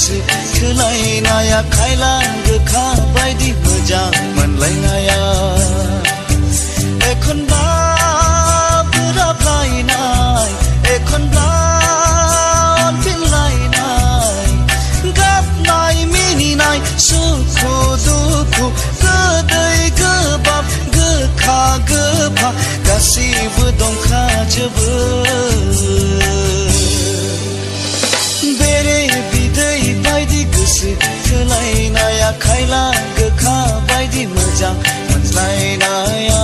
गोसो थोलायनाया खायलां गोखा बायदि मोजां मोनलायनाया एखनब्ला बोराबलायनाय एखनब्ला अनफिनलायनाय गाबनाय मिनिनाय सुखु दुखु गोदै गोबाब गोखा गोफा गासिबो दंखाजोबो बेरे बिदै बायदि गोसो थोलायनाया खायलां गोखा बायदि मोजां मोनलायनाया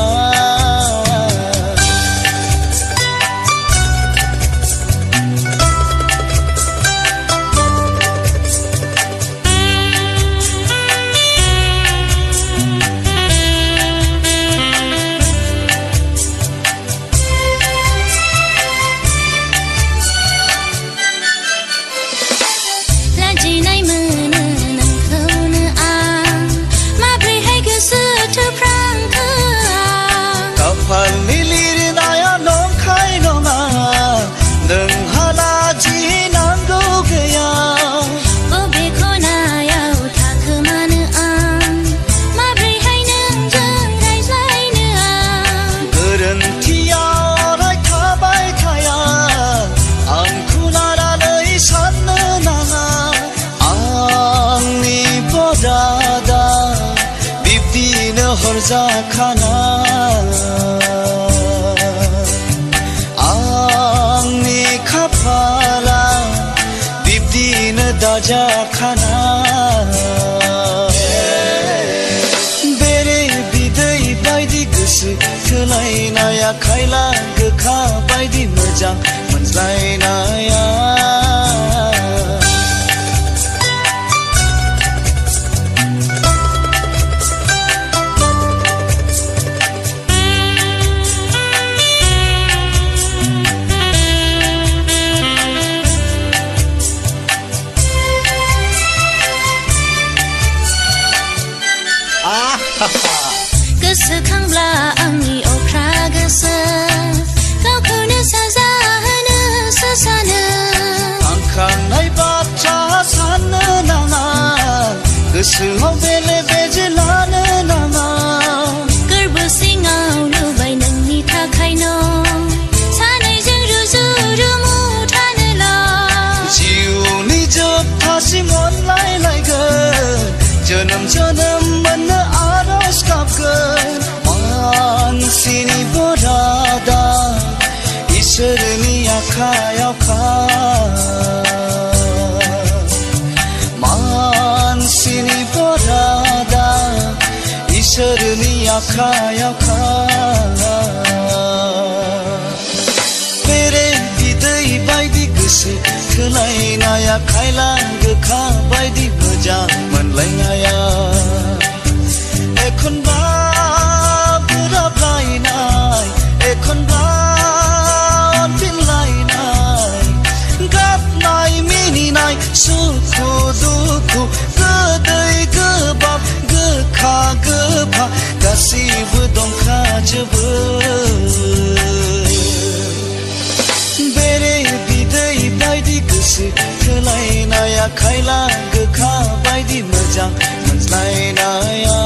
जाखाना आंनि खाफाला बिब्दिनो दाजाखाना बेरे बिदै बायदि गोसो थोलायनाया खायलां गोखा बायदि मोजां मोनलायनाया गोसोखांब्ला आंनि अख्रा गोसो गावखौनो साजा होनोसो सानो आं खांनाय बाथ्रा साननो नाङा गोसोआव बेले बेजे लानो नाङा गोरबो सिङाव लुबाय नोंनि थाखाय न' सानैजों रुजु रुमु थानोल' जिउनि जोबथासिम अनलायलायगोन जोनोम जोनोम मोननो आरज गाबगोन मानसिनि बरादा इसोरनि आखायावखा मानसिनि बरादा इसोरनि आखायावखा बेरे बिदै बायदि गोसो थोलायनाया खायलां गोखा बायदि मोजां मोनलायनाया एखनब्ला बोराबलायनाय एखनब्ला अनफिनलायनाय गाबनाय मिनिनाय सुखु दुखु गोदै गोबाब गोखा गोफा गासिबो दंखाजोबो बेरे बिदै बायदि गोसो थोलायनाया खायलां गोखा बायदि मोजां मोनलायनाया